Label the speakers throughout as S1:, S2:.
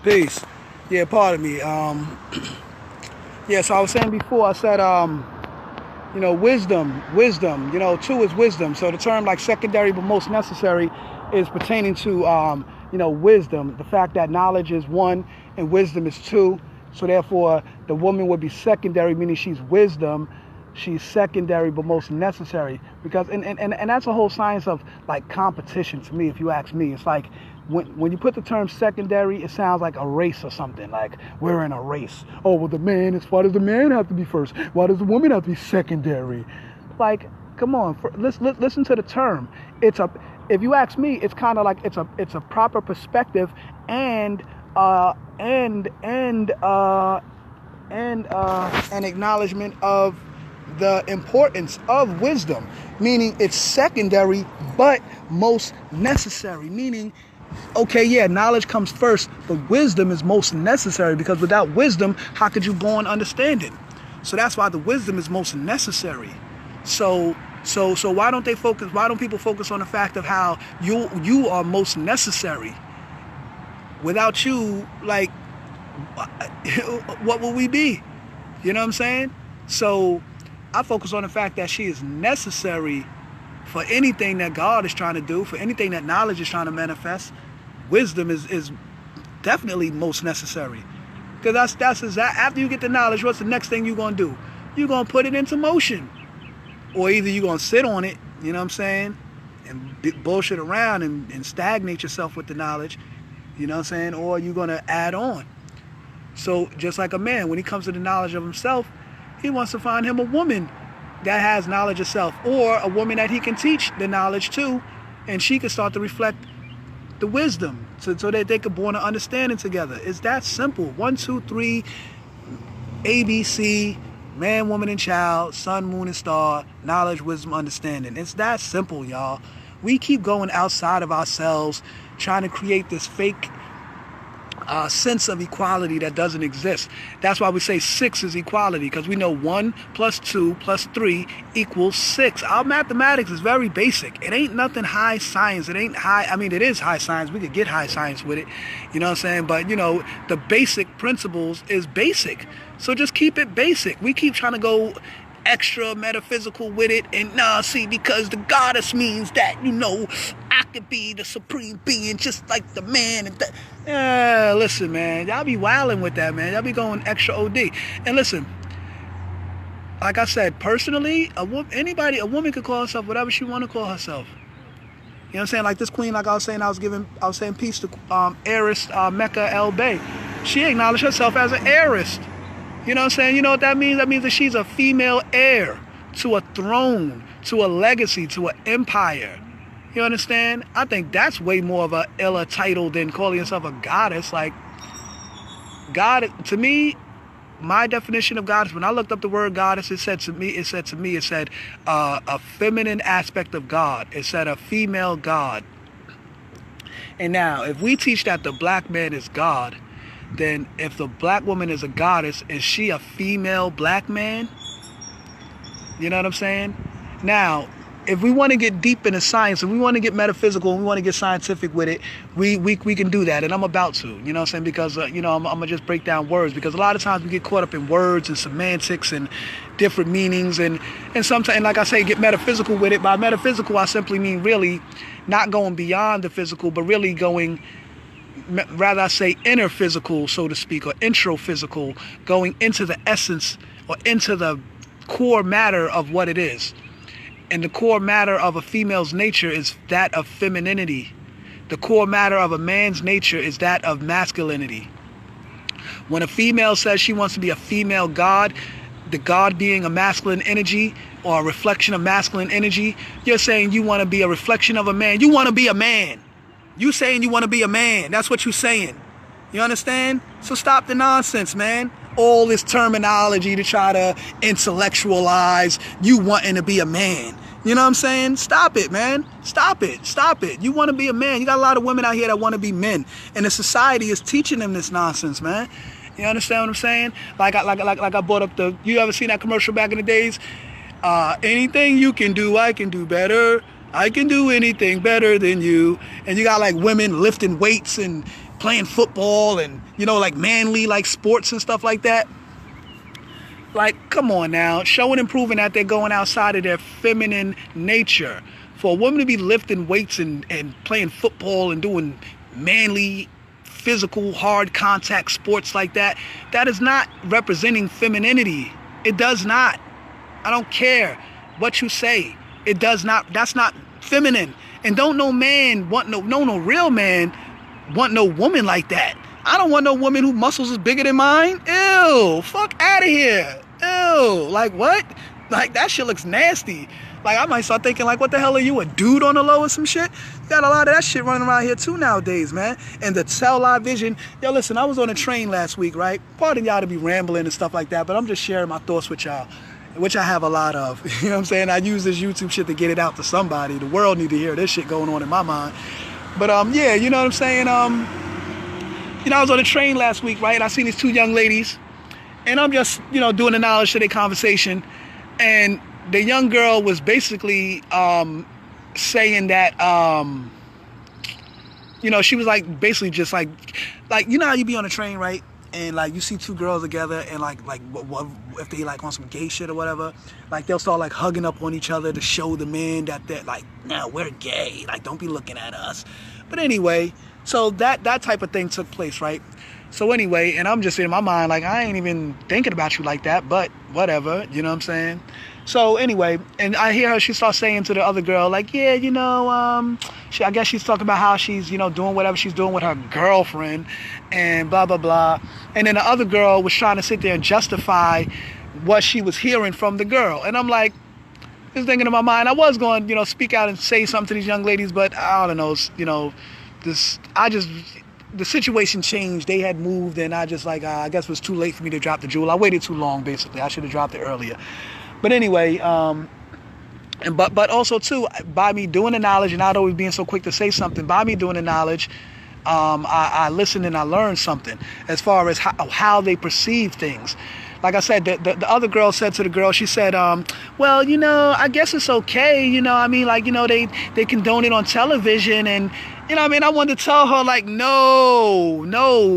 S1: Peace. Yeah, pardon me. Yeah, so I was saying before, I said, wisdom, two is wisdom. So the term like secondary but most necessary is pertaining to, wisdom. The fact that knowledge is one and wisdom is two. So therefore, the woman would be secondary, meaning she's wisdom. She's secondary but most necessary because and that's a whole science of like competition to me. If you ask me, it's like when you put the term secondary, it sounds like a race or something. Like we're in a race. Oh well, the man is. Why does the man have to be first? Why does the woman have to be secondary? Like, come on, listen to the term. If you ask me, it's kind of like it's a proper perspective and an acknowledgement of the importance of wisdom, meaning it's secondary but most necessary, meaning okay, yeah, knowledge comes first, but wisdom is most necessary because without wisdom, how could you go and understand it? So that's why the wisdom is most necessary. So why don't people focus on the fact of how you are most necessary? Without you, like, what will we be? You know what I'm saying? So I focus on the fact that she is necessary for anything that God is trying to do, for anything that knowledge is trying to manifest. Wisdom is definitely most necessary. Because that's exact. After you get the knowledge, what's the next thing you're going to do? You're going to put it into motion. Or either you're going to sit on it, you know what I'm saying, and bullshit around and stagnate yourself with the knowledge, you know what I'm saying, or you're going to add on. So just like a man, when he comes to the knowledge of himself, he wants to find him a woman that has knowledge of self, or a woman that he can teach the knowledge to, and she can start to reflect the wisdom so that they could born an understanding together. It's that simple. 1, 2, 3, ABC, man, woman, and child, sun, moon, and star, knowledge, wisdom, understanding. It's that simple, y'all. We keep going outside of ourselves, trying to create this fake sense of equality that doesn't exist. That's why we say 6 is equality, because we know 1 plus 2 plus 3 equals 6. Our mathematics is very basic. It ain't nothing high science. It ain't high. I mean, it is high science. We could get high science with it. You know what I'm saying? But, the basic principles is basic. So just keep it basic. We keep trying to go extra metaphysical with it, and see, because the goddess means that I could be the supreme being just like the man. And listen, man, y'all be wilding with that, man. Y'all be going extra OD. And listen, like I said, personally, a woman could call herself whatever she want to call herself. You know what I'm saying? Like this queen, like I was saying peace to heiress Mecca El Bay. She acknowledged herself as an heiress. You know what I'm saying? You know what that means? That means that she's a female heir to a throne, to a legacy, to an empire. You understand? I think that's way more of a illa title than calling yourself a goddess. Like, God, to me, my definition of goddess, when I looked up the word goddess, it said a feminine aspect of God. It said a female God. And now, if we teach that the black man is God, then if the black woman is a goddess, is she a female black man? You know what I'm saying? Now, if we want to get deep into science and we want to get metaphysical and we want to get scientific with it, we can do that, and I'm about to. You know what I'm saying? Because I'm gonna just break down words, because a lot of times we get caught up in words and semantics and different meanings, and sometimes, and like I say, get metaphysical with it. By metaphysical, I simply mean really not going beyond the physical, but really going, rather I say inner physical, so to speak, or intro physical, going into the essence or into the core matter of what it is. And the core matter of a female's nature is that of femininity. The core matter of a man's nature is that of masculinity. When a female says she wants to be a female god, the god being a masculine energy or a reflection of masculine energy, you're saying you want to be a reflection of a man. You want to be a man. You saying you want to be a man. That's what you're saying. You understand? So stop the nonsense, man. All this terminology to try to intellectualize you wanting to be a man. You know what I'm saying? Stop it, man. Stop it. Stop it. You want to be a man. You got a lot of women out here that want to be men. And the society is teaching them this nonsense, man. You understand what I'm saying? Like I brought up you ever seen that commercial back in the days? Anything you can do, I can do better. I can do anything better than you. And you got like women lifting weights and playing football and, you know, like manly like sports and stuff like that. Like, come on now, showing and proving that they're going outside of their feminine nature. For a woman to be lifting weights and playing football and doing manly, physical, hard contact sports like that, that is not representing femininity. It does not. I don't care what you say. It does not. That's not feminine. And don't no man want no real man want no woman like that. I don't want no woman whose muscles is bigger than mine. Ew, fuck out of here. Ew, like what? Like that shit looks nasty. Like I might start thinking like, what the hell are you, a dude on the low or some shit? You got a lot of that shit running around here too nowadays, man. And the Tell Live Vision. Yo, listen, I was on a train last week, right? Pardon y'all to be rambling and stuff like that, but I'm just sharing my thoughts with y'all, which I have a lot of. You know what I'm saying? I use this YouTube shit to get it out to somebody. The world need to hear this shit going on in my mind. But yeah, you know what I'm saying? You know, I was on a train last week, right? I seen these two young ladies, and I'm just, you know, doing the knowledge to their conversation, and the young girl was basically saying that, you know, she was like basically just like, you know how you be on a train, right? And like you see two girls together, and like what if they like on some gay shit or whatever, like they'll start like hugging up on each other to show the men that they're like, no, we're gay, like don't be looking at us. But anyway, so that type of thing took place, right? So anyway, and I'm just in my mind like, I ain't even thinking about you like that, but whatever, you know what I'm saying? So anyway, and I hear her, she starts saying to the other girl, like, yeah, you know, I guess she's talking about how she's, you know, doing whatever she's doing with her girlfriend and blah, blah, blah. And then the other girl was trying to sit there and justify what she was hearing from the girl. And I'm like, just thinking in my mind, I was going, you know, speak out and say something to these young ladies, but I don't know, you know, the situation changed. They had moved, and I just like, I guess it was too late for me to drop the jewel. I waited too long, basically. I should have dropped it earlier. But anyway, but also too, by me doing the knowledge and not always being so quick to say something, by me doing the knowledge, I listened and I learned something as far as how they perceive things. Like I said, the other girl said to the girl, she said, well, you know, I guess it's okay. You know, I mean, like, you know, they condone it on television. And, you know, I mean, I wanted to tell her, like, no,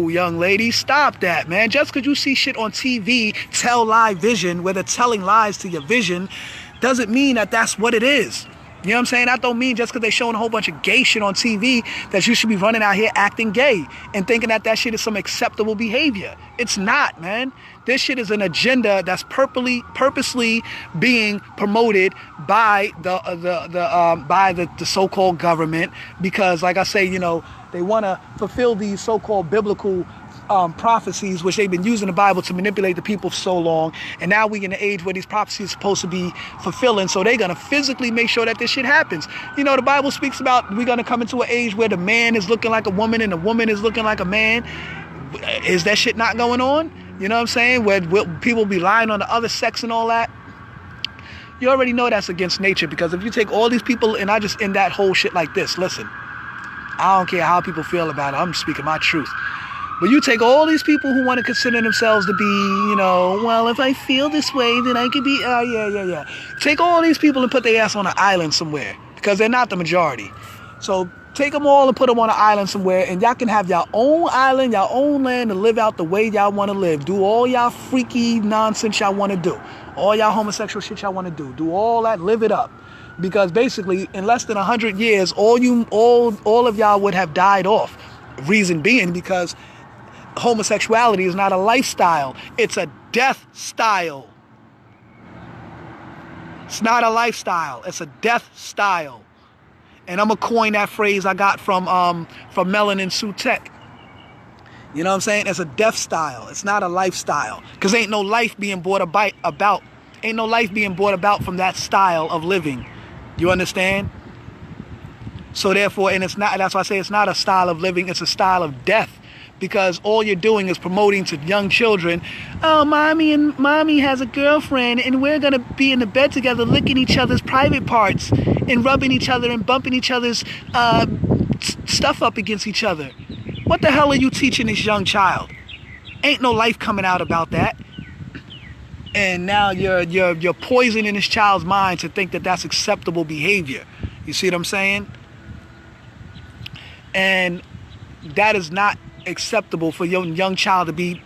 S1: young lady, stop that, man. Just because you see shit on TV, Tell Live Vision, where they're telling lies to your vision, doesn't mean that that's what it is. You know what I'm saying? That don't mean just because they're showing a whole bunch of gay shit on TV that you should be running out here acting gay and thinking that that shit is some acceptable behavior. It's not, man. This shit is an agenda that's purposely being promoted by the so-called government, because, like I say, you know, they want to fulfill these so-called biblical prophecies, which they've been using the Bible to manipulate the people for so long. And now we're in the age where these prophecies are supposed to be fulfilling, so they're going to physically make sure that this shit happens. You know, the Bible speaks about we're going to come into an age where the man is looking like a woman and the woman is looking like a man. Is that shit not going on? You know what I'm saying? Where people be lying on the other sex and all that. You already know that's against nature, because if you take all these people, and I just end that whole shit like this, listen, I don't care how people feel about it, I'm speaking my truth. But you take all these people who want to consider themselves to be, you know, well, if I feel this way, then I could be, yeah. Take all these people and put their ass on an island somewhere, because they're not the majority. So take them all and put them on an island somewhere, and y'all can have your own island, your own land, and live out the way y'all want to live. Do all y'all freaky nonsense y'all want to do. All y'all homosexual shit y'all want to do. Do all that, live it up. Because basically, in less than 100 years, all of y'all would have died off. Reason being, because homosexuality is not a lifestyle, it's a death style. It's not a lifestyle, it's a death style. And I'm gonna coin that phrase I got from Melanin Sue Tech. You know what I'm saying? It's a death style, it's not a lifestyle, because ain't no life being brought about from that style of living. You understand? So therefore, and it's not, that's why I say it's not a style of living, it's a style of death. Because all you're doing is promoting to young children, oh, mommy has a girlfriend, and we're going to be in the bed together licking each other's private parts and rubbing each other and bumping each other's stuff up against each other. What the hell are you teaching this young child? Ain't no life coming out about that. And now you're poisoning this child's mind to think that that's acceptable behavior. You see what I'm saying? And that is not acceptable for your young child to be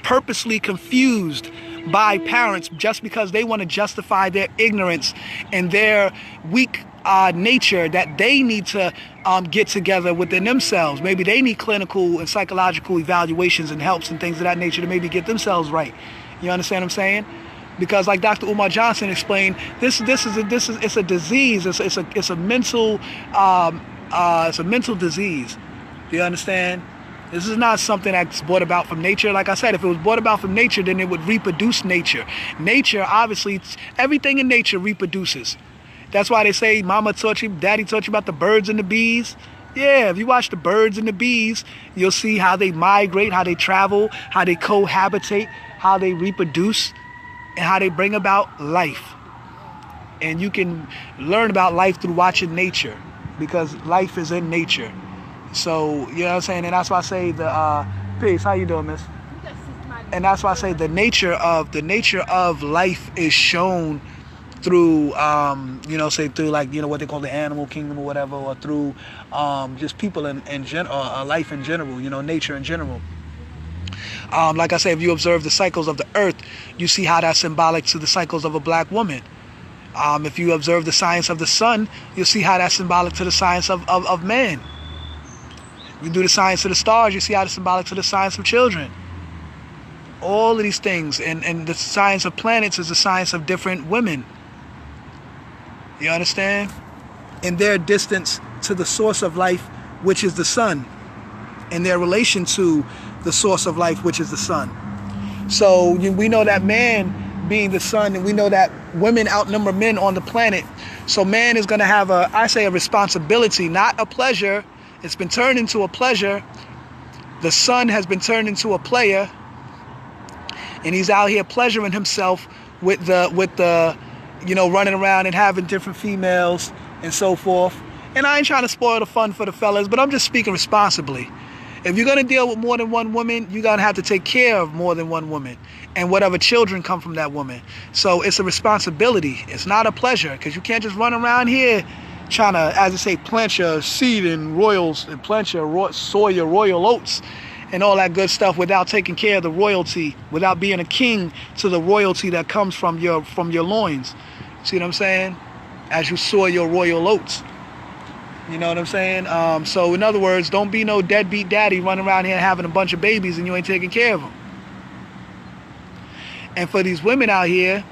S1: purposely confused by parents just because they want to justify their ignorance and their weak nature that they need to get together within themselves. Maybe they need clinical and psychological evaluations and helps and things of that nature to maybe get themselves right. You understand what I'm saying? Because like Dr. Umar Johnson explained, it's a disease. It's a mental disease. Do you understand? This is not something that's brought about from nature. Like I said, if it was brought about from nature, then it would reproduce nature. Nature, obviously, everything in nature reproduces. That's why they say mama taught you, daddy taught you about the birds and the bees. Yeah, if you watch the birds and the bees, you'll see how they migrate, how they travel, how they cohabitate, how they reproduce, and how they bring about life. And you can learn about life through watching nature, because life is in nature. So, you know what I'm saying? And that's why I say peace, how you doing, miss? And that's why I say the nature of life is shown through, through like, what they call the animal kingdom or whatever, or through just people in general, life in general, nature in general. Like I say, if you observe the cycles of the earth, you see how that's symbolic to the cycles of a black woman. If you observe the science of the sun, you'll see how that's symbolic to the science of man. You do the science of the stars, you see how it's symbolic to the science of children. All of these things, and the science of planets is the science of different women. You understand? In their distance to the source of life, which is the sun, and their relation to the source of life, which is the sun. So we know that man being the sun, and we know that women outnumber men on the planet. So man is going to have a responsibility, not a pleasure. It's been turned into a pleasure. The son has been turned into a player, and he's out here pleasuring himself with the running around and having different females and so forth. And I ain't trying to spoil the fun for the fellas, but I'm just speaking responsibly. If you're gonna deal with more than one woman, you're gonna have to take care of more than one woman, and whatever children come from that woman. So it's a responsibility. It's not a pleasure, because you can't just run around here trying to, as I say, plant your seed in royals and plant your sow your royal oats and all that good stuff without taking care of the royalty, without being a king to the royalty that comes from your loins. See what I'm saying? As you sow your royal oats. You know what I'm saying? So in other words, don't be no deadbeat daddy running around here having a bunch of babies and you ain't taking care of them. And for these women out here,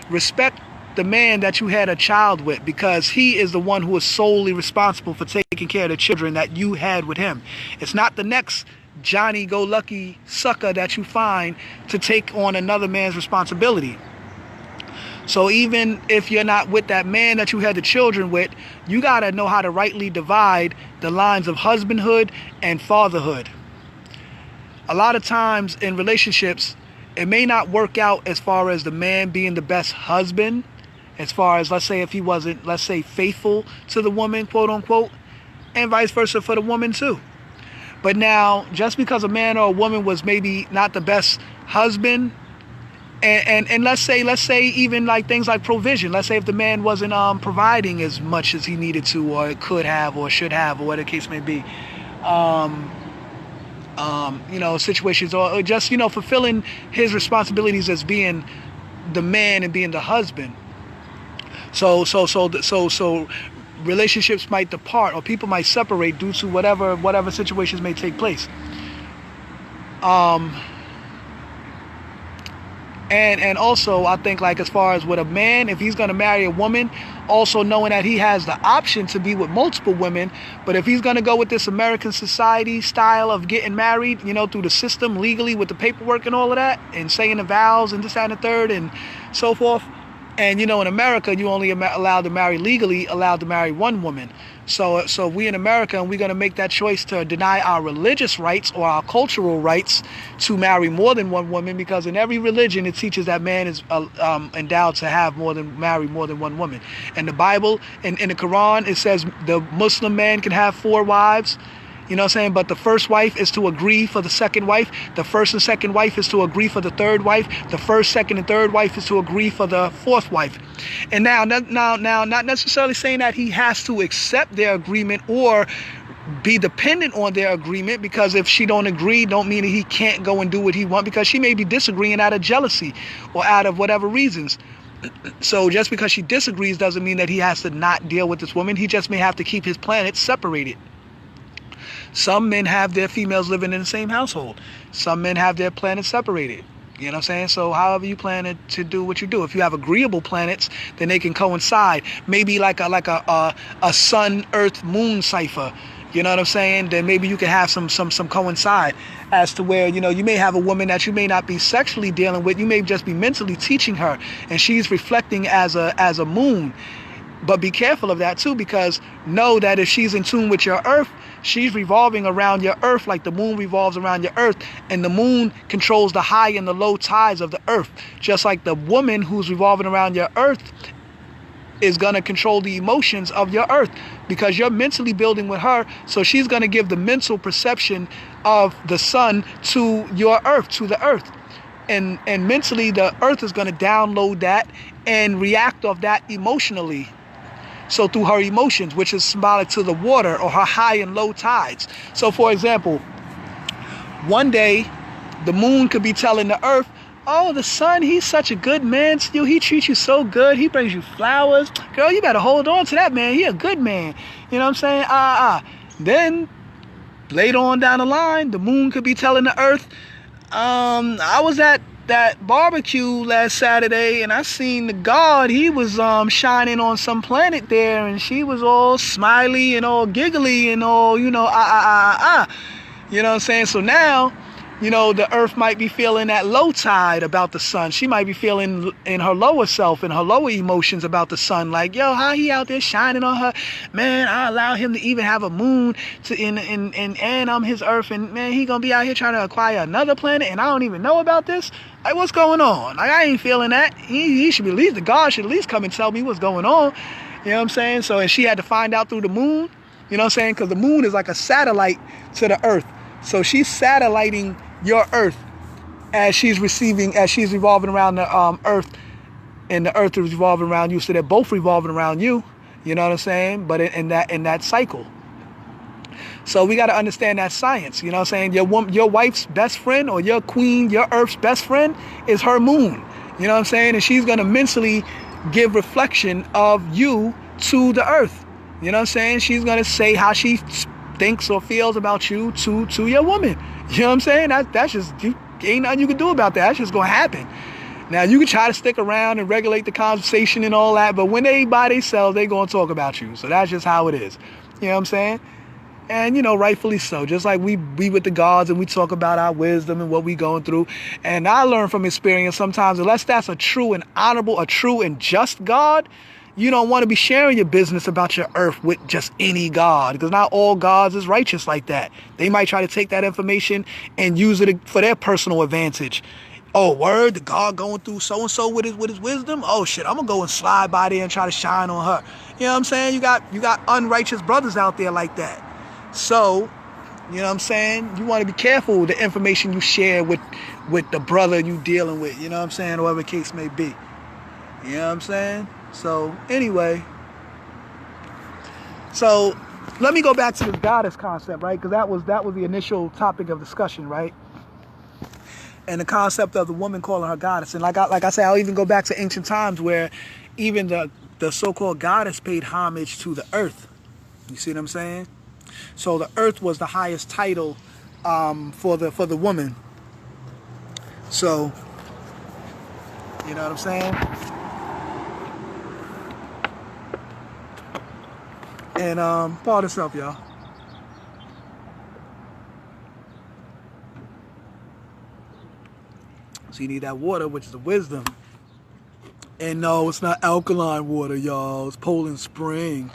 S1: respect the man that you had a child with, because he is the one who is solely responsible for taking care of the children that you had with him. It's not the next Johnny-go-lucky sucker that you find to take on another man's responsibility. So even if you're not with that man that you had the children with, you got to know how to rightly divide the lines of husbandhood and fatherhood. A lot of times in relationships, it may not work out as far as the man being the best husband, as far as, let's say, if he wasn't, let's say, faithful to the woman, quote unquote, and vice versa for the woman too. But now, just because a man or a woman was maybe not the best husband, and let's say even like things like provision, let's say if the man wasn't providing as much as he needed to, or could have, or should have, or whatever the case may be, situations, or just, fulfilling his responsibilities as being the man and being the husband. So relationships might depart, or people might separate due to whatever situations may take place. And also, I think, like, as far as with a man, if he's going to marry a woman, also knowing that he has the option to be with multiple women, but if he's going to go with this American society style of getting married, through the system, legally, with the paperwork and all of that, and saying the vows and this, that, and the third, and so forth. And, in America, you only allowed to marry legally, allowed to marry one woman. So we in America, and we're going to make that choice to deny our religious rights or our cultural rights to marry more than one woman, because in every religion, it teaches that man is endowed to marry more than one woman. In the Bible, in the Quran, it says the Muslim man can have 4 wives. You know what I'm saying? But the first wife is to agree for the second wife. The first and second wife is to agree for the third wife. The first, second, and third wife is to agree for the fourth wife. And now, not necessarily saying that he has to accept their agreement or be dependent on their agreement, because if she don't agree, don't mean that he can't go and do what he wants, because she may be disagreeing out of jealousy or out of whatever reasons. So just because she disagrees doesn't mean that he has to not deal with this woman. He just may have to keep his planets separated. Some men have their females living in the same household. Some men have their planets separated. You know what I'm saying? So however you plan to do what you do. If you have agreeable planets, then they can coincide. Maybe like a sun, earth, moon cipher. You know what I'm saying? Then maybe you can have some coincide as to where, you may have a woman that you may not be sexually dealing with. You may just be mentally teaching her, and she's reflecting as a moon. But be careful of that too, because know that if she's in tune with your earth, she's revolving around your earth like the moon revolves around your earth, and the moon controls the high and the low tides of the earth. Just like the woman who's revolving around your earth is going to control the emotions of your earth, because you're mentally building with her, so she's going to give the mental perception of the sun to your earth, to the earth. And mentally the earth is going to download that and react off that emotionally. So through her emotions, which is symbolic to the water or her high and low tides. So for example, one day the moon could be telling the earth, oh, the sun, he's such a good man to you. He treats you so good. He brings you flowers. Girl, you better hold on to that man. He a good man. You know what I'm saying? Then later on down the line, the moon could be telling the earth, I was at that barbecue last Saturday and I seen the god. He was shining on some planet there, and she was all smiley and all giggly and all, You know what I'm saying? So now, the earth might be feeling that low tide about the sun. She might be feeling in her lower self and her lower emotions about the sun, like, yo, how he out there shining on her, man. I allow him to even have a moon and I'm his earth, and man, he gonna be out here trying to acquire another planet and I don't even know about this. Like, what's going on? Like, I ain't feeling that. He should be, at least the god should at least come and tell me what's going on. You know what I'm saying? So, and she had to find out through the moon. You know what I'm saying? Because the moon is like a satellite to the earth. So she's satelliting your earth as she's revolving around the earth, and the earth is revolving around you. So they're both revolving around you. You know what I'm saying? But in that cycle. So we got to understand that science. You know what I'm saying? Your wife's best friend, or your queen, your earth's best friend, is her moon. You know what I'm saying? And she's going to mentally give reflection of you to the earth. You know what I'm saying? She's going to say how she thinks or feels about you to your woman. You know what I'm saying? That's just, ain't nothing you can do about that. That's just going to happen. Now, you can try to stick around and regulate the conversation and all that, but when they by themselves, they going to talk about you. So that's just how it is. You know what I'm saying? And, rightfully so. Just like we be with the gods and we talk about our wisdom and what we going through. And I learn from experience sometimes, unless that's a true and honorable, a true and just God, you don't want to be sharing your business about your earth with just any god, because not all gods is righteous like that. They might try to take that information and use it for their personal advantage. Oh, word, the god going through so-and-so with his wisdom? Oh, shit, I'm going to go and slide by there and try to shine on her. You know what I'm saying? You got unrighteous brothers out there like that. So, you know what I'm saying? You want to be careful with the information you share with the brother you dealing with. You know what I'm saying? Or whatever the case may be. You know what I'm saying? So, anyway. So, let me go back to this goddess concept, right? Because that was the initial topic of discussion, right? And the concept of the woman calling her goddess. And like I said, I'll even go back to ancient times where even the so-called goddess paid homage to the earth. You see what I'm saying? So the earth was the highest title for the woman. So, you know what I'm saying? And pardon yourself, y'all. So you need that water, which is the wisdom. And no, it's not alkaline water, y'all. It's Poland Spring.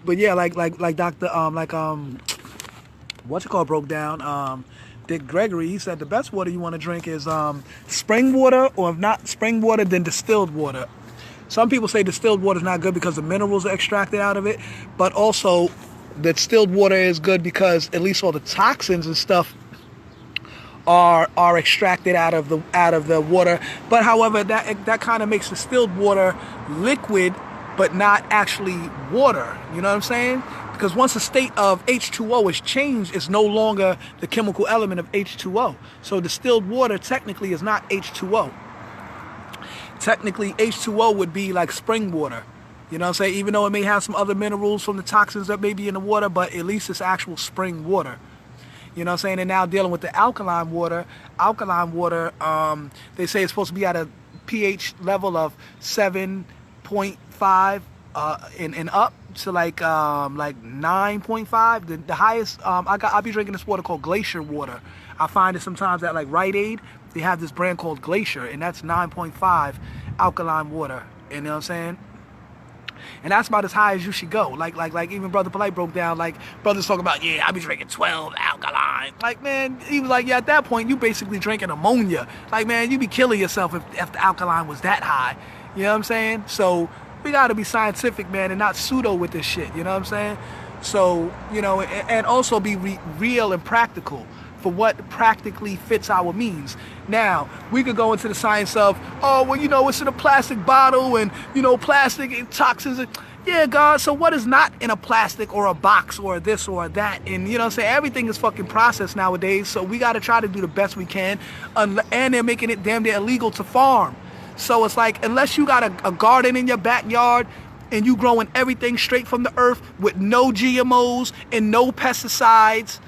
S1: But yeah, like Dr. what's it called broke down. Dick Gregory, he said the best water you want to drink is spring water, or if not spring water, then distilled water. Some people say distilled water is not good because the minerals are extracted out of it, but also that distilled water is good because at least all the toxins and stuff are extracted out of the water. But however, that kind of makes distilled water liquid, but not actually water. You know what I'm saying? Because once the state of H2O is changed, it's no longer the chemical element of H2O. So distilled water technically is not H2O. Technically, H2O would be like spring water. You know what I'm saying? Even though it may have some other minerals from the toxins that may be in the water, but at least it's actual spring water. You know what I'm saying? And now dealing with the alkaline water, they say it's supposed to be at a pH level of 7.5 and up to like 9.5. The highest, I'll be drinking this water called Glacier water. I find it sometimes at like Rite Aid. They have this brand called Glacier, and that's 9.5 alkaline water. You know what I'm saying? And that's about as high as you should go. Like even Brother Polite broke down, like, brothers talking about, yeah, I be drinking 12 alkaline. Like, man, he was like, yeah, at that point, you basically drinking ammonia. Like, man, you be killing yourself if the alkaline was that high. You know what I'm saying? So we got to be scientific, man, and not pseudo with this shit. You know what I'm saying? So, you know, and also be real and practical for what practically fits our means. Now, we could go into the science of, oh, well, you know, it's in a plastic bottle and, you know, plastic and toxins. Yeah, God, so what is not in a plastic or a box or this or that? And, you know what I'm saying? Everything is fucking processed nowadays, so we got to try to do the best we can. And they're making it damn near illegal to farm. So it's like, unless you got a garden in your backyard and you growing everything straight from the earth with no GMOs and no pesticides,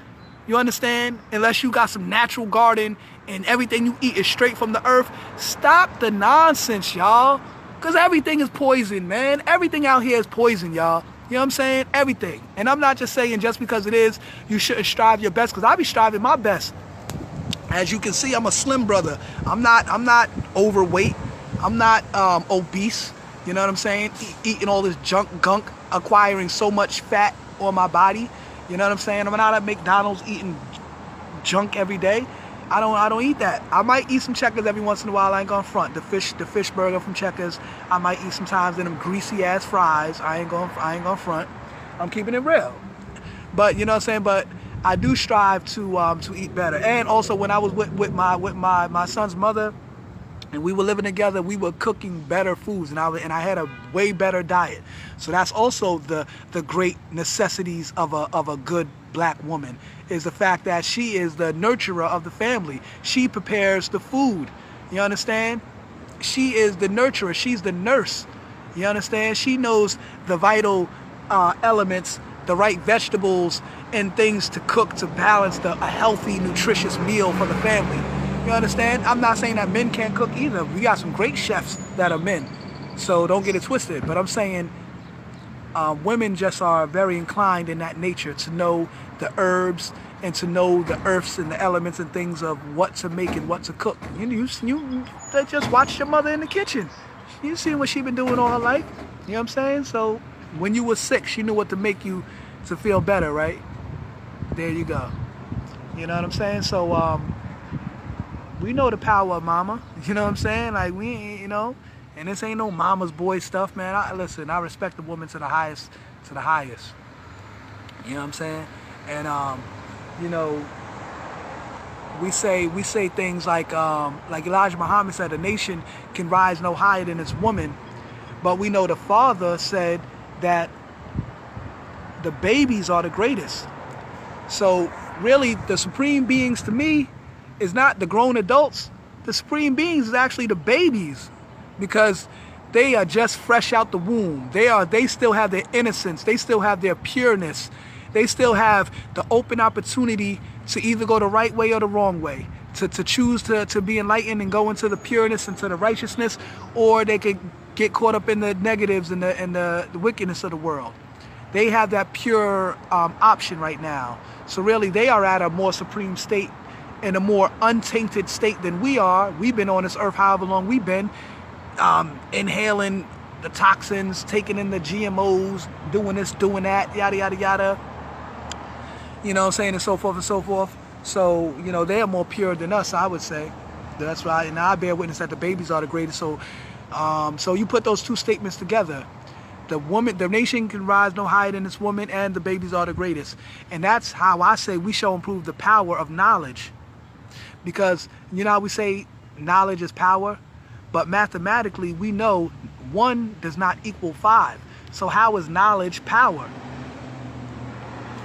S1: you understand? Unless you got some natural garden and everything you eat is straight from the earth, stop the nonsense, y'all. Because everything is poison, man. Everything out here is poison, y'all. You know what I'm saying? Everything. And I'm not just saying just because it is, you shouldn't strive your best, because I be striving my best. As you can see, I'm a slim brother. I'm not overweight. I'm not obese. You know what I'm saying? Eating all this gunk, acquiring so much fat on my body. You know what I'm saying? I'm not at McDonald's eating junk every day. I don't eat that. I might eat some Checkers every once in a while. I ain't gonna front. The fish burger from Checkers, I might eat sometimes in them greasy ass fries. I ain't gonna front. I'm keeping it real. But you know what I'm saying? But I do strive to eat better. And also when I was with my son's mother, and we were living together, we were cooking better foods, and I had a way better diet. So that's also the great necessities of a good black woman, is the fact that she is the nurturer of the family. She prepares the food. You understand? She is the nurturer. She's the nurse. You understand? She knows the vital elements, the right vegetables and things to cook to balance a healthy, nutritious meal for the family. You understand? I'm not saying that men can't cook either. We got some great chefs that are men. So don't get it twisted. But I'm saying women just are very inclined in that nature to know the herbs and to know the earths and the elements and things of what to make and what to cook. You just watch your mother in the kitchen. You seen what she been doing all her life. You know what I'm saying? So when you were sick, she knew what to make you to feel better, right? There you go. You know what I'm saying? So we know the power of mama. You know what I'm saying? Like, we ain't, you know, and this ain't no mama's boy stuff, man. Listen, I respect the woman to the highest. You know what I'm saying? And you know, we say things like Elijah Muhammad said, a nation can rise no higher than its woman. But we know the Father said that the babies are the greatest. So really, the supreme beings to me is not the grown adults. The supreme beings is actually the babies, because they are just fresh out the womb. They still have their innocence. They still have their pureness. They still have the open opportunity to either go the right way or the wrong way, to choose to be enlightened and go into the pureness, into the righteousness, or they could get caught up in the negatives and the wickedness of the world. They have that pure option right now. So really, they are at a more supreme state, in a more untainted state than we are. We've been on this earth however long we've been, inhaling the toxins, taking in the GMOs, doing this, doing that, yada, yada, yada. You know what I'm saying, and so forth and so forth. So, you know, they are more pure than us, I would say. That's right. And I bear witness that the babies are the greatest. So, so you put those two statements together, the nation can rise no higher than this woman, and the babies are the greatest. And that's how I say we shall improve the power of knowledge. Because, you know how we say knowledge is power? But mathematically, we know 1 does not equal 5. So how is knowledge power?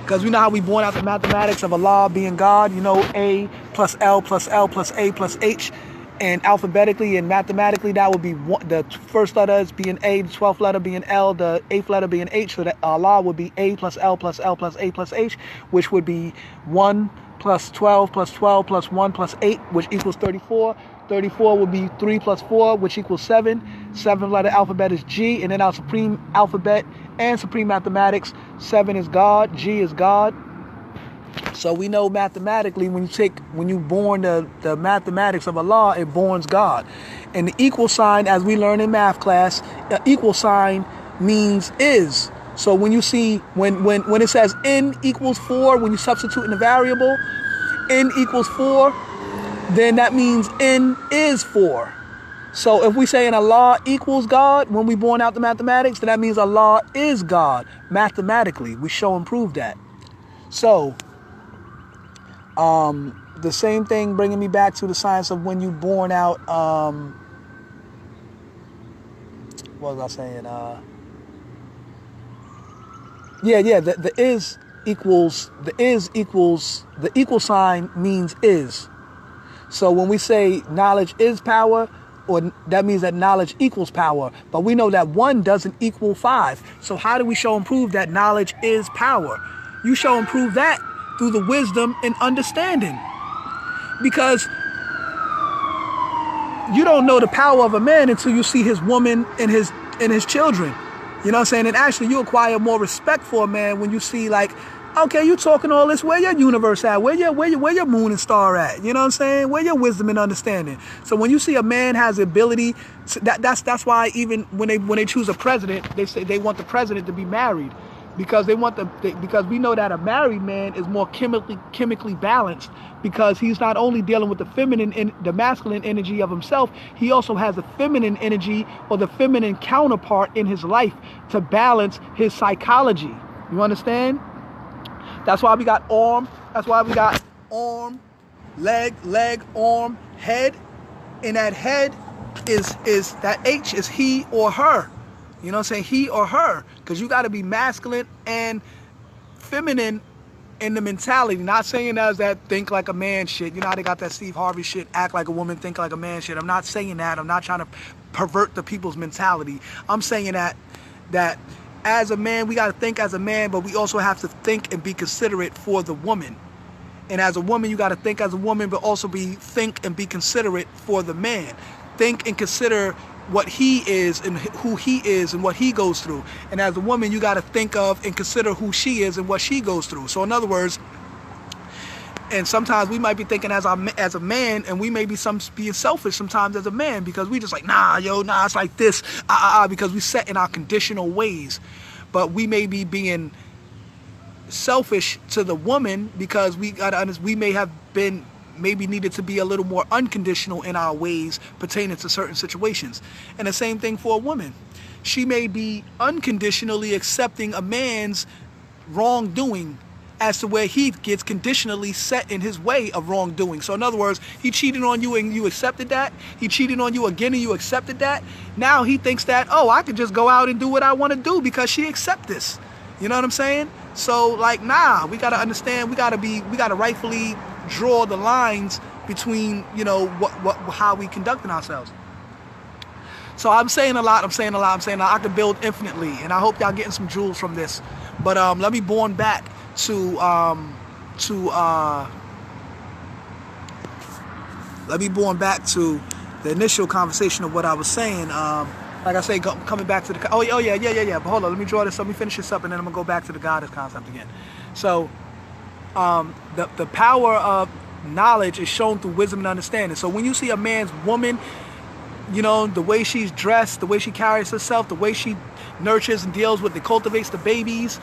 S1: Because we know how we born out the mathematics of Allah being God. You know, A plus L plus L plus A plus H. And alphabetically and mathematically, that would be the first letter is being A, the 12th letter being L, the 8th letter being H. So that Allah would be A plus L plus L plus A plus H, which would be 1 plus 12 plus 12 plus 1 plus 8, which equals 34. 34 would be 3 plus 4, which equals 7. 7th letter alphabet is G, and then our supreme alphabet and supreme mathematics, 7 is God, G is God. So we know mathematically when you born the mathematics of Allah, it borns God. And the equal sign, as we learn in math class, equal sign means is. So when you see when it says n equals 4, when you substitute in the variable, n equals 4, then that means n is 4. So if we say in Allah equals God, when we born out the mathematics, then that means Allah is God. Mathematically, we show and prove that. So the same thing bringing me back to the science of when you born out, what was I saying? The equal sign means is. So when we say knowledge is power, or that means that knowledge equals power. But we know that 1 doesn't equal 5. So how do we show and prove that knowledge is power? You show and prove that through the wisdom and understanding. Because you don't know the power of a man until you see his woman and his children. You know what I'm saying? And actually you acquire more respect for a man when you see, like, okay, you talking all this, where your universe at? Where your moon and star at? You know what I'm saying? Where your wisdom and understanding? So when you see a man has the ability to, that's why even when they choose a president, they say they want the president to be married. Because because we know that a married man is more chemically balanced, because he's not only dealing with the masculine energy of himself, he also has the feminine energy or the feminine counterpart in his life to balance his psychology. You understand? That's why we got arm. That's why we got arm, leg, arm, head, and that head is that H is he or her. You know what I'm saying? He or her. Because you got to be masculine and feminine in the mentality. Not saying as that think like a man shit. You know how they got that Steve Harvey shit, act like a woman, think like a man shit. I'm not saying that. I'm not trying to pervert the people's mentality. I'm saying that as a man, we got to think as a man, but we also have to think and be considerate for the woman. And as a woman, you got to think as a woman, but also think and be considerate for the man. Think and consider what he is and who he is and what he goes through. And as a woman, you got to think of and consider who she is and what she goes through. So in other words, and sometimes we might be thinking as a man, and we may be being selfish sometimes as a man, because we just like, nah, it's like this, because we set in our conditional ways. But we may be being selfish to the woman because we may have been maybe needed to be a little more unconditional in our ways pertaining to certain situations. And the same thing for a woman. She may be unconditionally accepting a man's wrongdoing as to where he gets conditionally set in his way of wrongdoing. So in other words, he cheated on you and you accepted that. He cheated on you again and you accepted that. Now he thinks that, oh, I could just go out and do what I want to do because she accepts this. You know what I'm saying? So like, nah, we got to understand, we got to rightfully draw the lines between, how we conducting ourselves. So I'm saying a lot. I could build infinitely, and I hope y'all getting some jewels from this. But let me born back to the initial conversation of what I was saying. Like I say, coming back to the But hold on, let me draw this. Let me finish this up, and then I'm gonna go back to the goddess concept again. So the power of knowledge is shown through wisdom and understanding. So when you see a man's woman, the way she's dressed, the way she carries herself, the way she nurtures and deals with and cultivates the babies,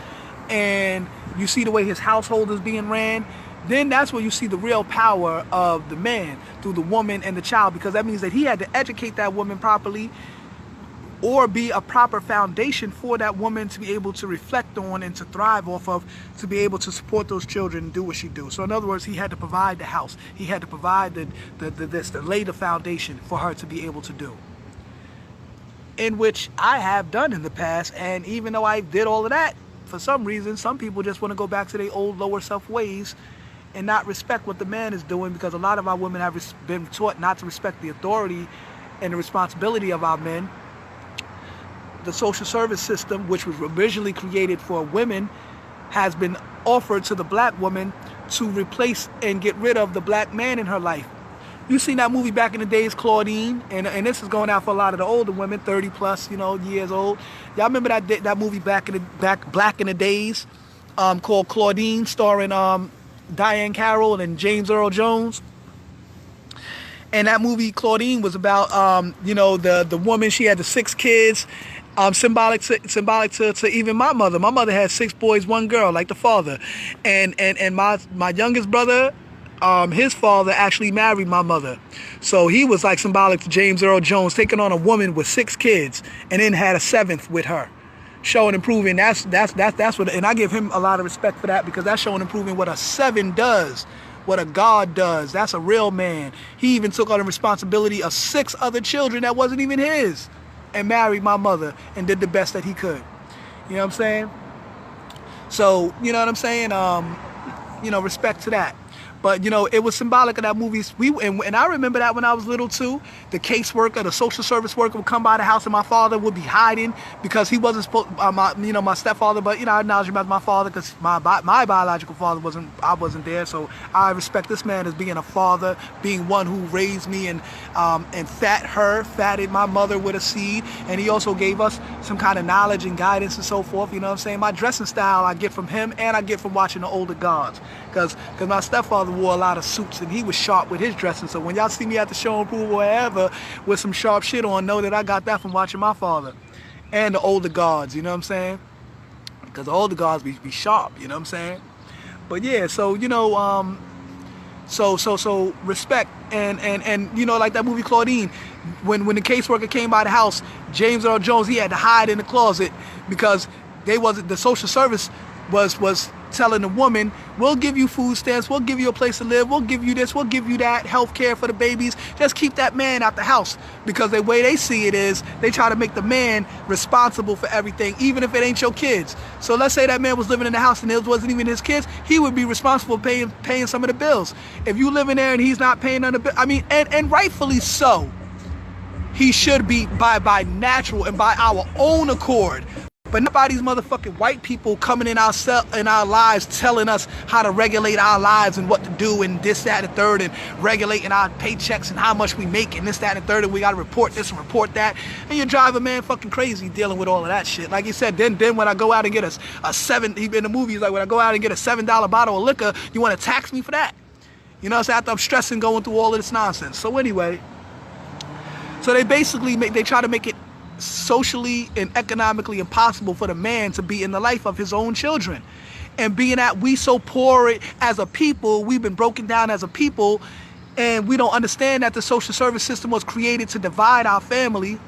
S1: and you see the way his household is being ran, then that's where you see the real power of the man, through the woman and the child, because that means that he had to educate that woman properly, or be a proper foundation for that woman to be able to reflect on and to thrive off of, to be able to support those children and do what she do. So in other words, he had to provide the house. He had to provide to lay the foundation for her to be able to do. In which I have done in the past, and even though I did all of that, for some reason, some people just want to go back to their old lower self ways and not respect what the man is doing, because a lot of our women have been taught not to respect the authority and the responsibility of our men. The social service system, which was originally created for women, has been offered to the black woman to replace and get rid of the black man in her life. You seen that movie back in the days, Claudine, and this is going out for a lot of the older women, 30 plus, years old. Y'all remember that movie back in the days, called Claudine, starring Diane Carroll and James Earl Jones. And that movie, Claudine, was about the woman. She had the 6 kids. Symbolic to even my mother. My mother had 6 boys, 1 girl, like the father. And my youngest brother, his father actually married my mother. So he was like symbolic to James Earl Jones, taking on a woman with 6 kids and then had a 7th with her. Showing and proving that's what, and I give him a lot of respect for that, because that's showing and proving what a 7 does, what a God does. That's a real man. He even took on the responsibility of 6 other children that wasn't even his, and married my mother and did the best that he could. You know what I'm saying? So, you know what I'm saying? Respect to that. But, it was symbolic of that movie. And I remember that when I was little, too. The caseworker, the social service worker would come by the house, and my father would be hiding because he wasn't supposed, my stepfather, but, I acknowledge him as my father because my biological father I wasn't there. So I respect this man as being a father, being one who raised me and fatted my mother with a seed. And he also gave us some kind of knowledge and guidance and so forth. You know what I'm saying? My dressing style I get from him, and I get from watching the older gods. Because my stepfather wore a lot of suits, and he was sharp with his dressing. So when y'all see me at the show and prove or wherever with some sharp shit on, know that I got that from watching my father and the older gods. You know what I'm saying? Because the older gods be sharp. You know what I'm saying? But yeah, so so respect and like that movie Claudine, when the caseworker came by the house, James Earl Jones, he had to hide in the closet because the social service was telling the woman, we'll give you food stamps, we'll give you a place to live, we'll give you this, we'll give you that, health care for the babies, just keep that man out the house. Because the way they see it is, they try to make the man responsible for everything, even if it ain't your kids. So let's say that man was living in the house and it wasn't even his kids, he would be responsible for paying some of the bills. If you live in there and he's not paying none of the bills, and rightfully so, he should be by natural and by our own accord. But not by these motherfucking white people coming in our lives telling us how to regulate our lives and what to do and this, that, and the third, and regulating our paychecks and how much we make and this, that, and the third, and we got to report this and report that. And you drive a man fucking crazy dealing with all of that shit. Like he said, then when I go out and get a $7, in the movie, he's like, when I go out and get a $7 bottle of liquor, you want to tax me for that? You know what I'm saying? After I'm stressing going through all of this nonsense. So anyway, so they basically they try to make it socially and economically impossible for the man to be in the life of his own children. And being that we so poor as a people, we've been broken down as a people, and we don't understand that the social service system was created to divide our family.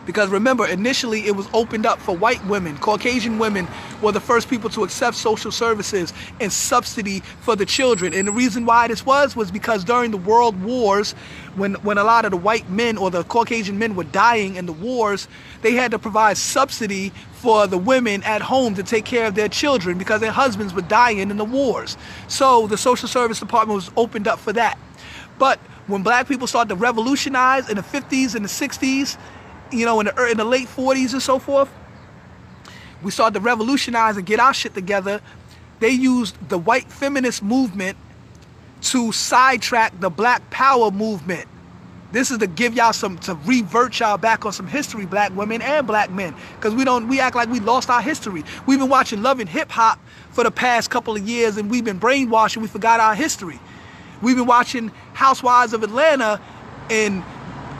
S1: Because remember, initially it was opened up for white women. Caucasian women were the first people to accept social services and subsidy for the children. And the reason why this was because during the world wars, when a lot of the white men or the Caucasian men were dying in the wars, they had to provide subsidy for the women at home to take care of their children because their husbands were dying in the wars. So the social service department was opened up for that. But when black people started to revolutionize in the 50s and the 60s, in the late 40s and so forth, we started to revolutionize and get our shit together. They used the white feminist movement to sidetrack the black power movement. This is to give y'all to revert y'all back on some history, black women and black men. Because we act like we lost our history. We've been watching Love and Hip Hop for the past couple of years, and we've been brainwashed and we forgot our history. We've been watching Housewives of Atlanta and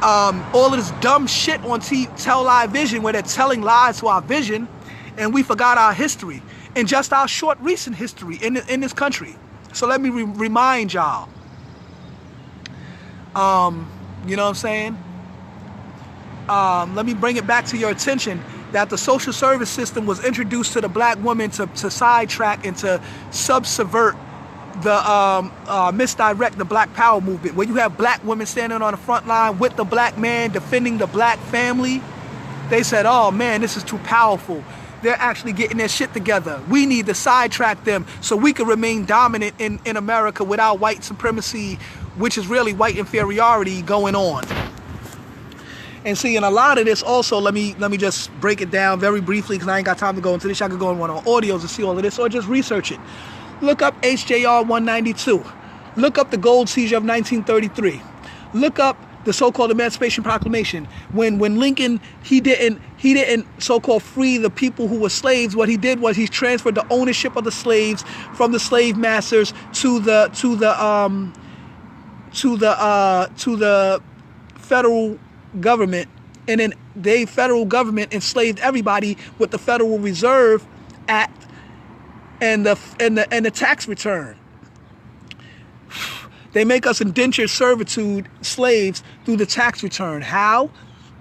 S1: all of this dumb shit on Tell Live Vision, where they're telling lies to our vision, and we forgot our history and just our short recent history in this country. So let me remind y'all. You know what I'm saying? let me bring it back to your attention that the social service system was introduced to the black woman to sidetrack and to subvert the misdirect the Black Power movement, where you have black women standing on the front line with the black man defending the black family. They said, oh man, this is too powerful. They're actually getting their shit together. We need to sidetrack them so we can remain dominant in America without white supremacy, which is really white inferiority going on. And see, and a lot of this also, let me just break it down very briefly because I ain't got time to go into this. I could go on one of my audios and see all of this, or just research it. Look up HJR 192. Look up the gold seizure of 1933. Look up the so-called Emancipation Proclamation. When Lincoln, he didn't so-called free the people who were slaves. What he did was he transferred the ownership of the slaves from the slave masters to the federal government, and then the federal government enslaved everybody with the Federal Reserve Act and the tax return. They make us indentured servitude slaves through the tax return. How?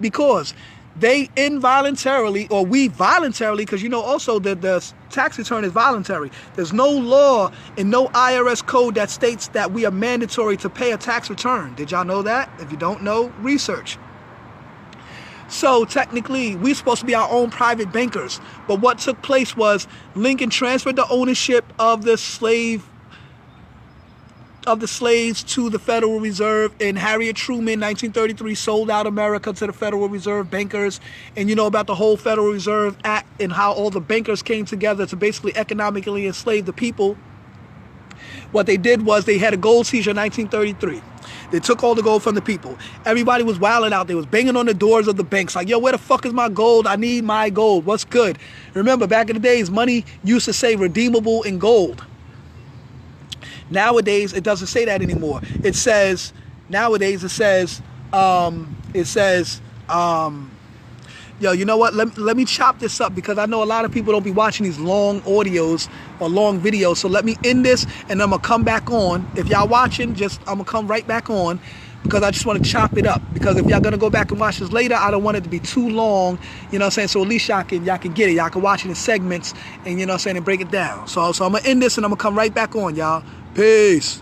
S1: Because they involuntarily, or we voluntarily, because you know also that the tax return is voluntary. There's no law and no IRS code that states that we are mandatory to pay a tax return. Did y'all know that? If you don't know, research. So technically, we're supposed to be our own private bankers. But what took place was Lincoln transferred the ownership of the slaves to the Federal Reserve, and Harriet Truman, 1933, sold out America to the Federal Reserve bankers. And you know about the whole Federal Reserve Act and how all the bankers came together to basically economically enslave the people. What they did was they had a gold seizure in 1933. They took all the gold from the people. Everybody was wilding out. They was banging on the doors of the banks like, yo, where the fuck is my gold? I need my gold. What's good? Remember, back in the days, money used to say redeemable in gold. Nowadays, it doesn't say that anymore. It says, nowadays, yo, you know what? Let me chop this up because I know a lot of people don't be watching these long audios or long videos. So let me end this and I'm going to come back on. If y'all watching, I'm going to come right back on because I just want to chop it up. Because if y'all going to go back and watch this later, I don't want it to be too long. You know what I'm saying? So at least y'all can get it. Y'all can watch it in segments and, you know what I'm saying, and break it down. So I'm going to end this and I'm going to come right back on, y'all. Peace.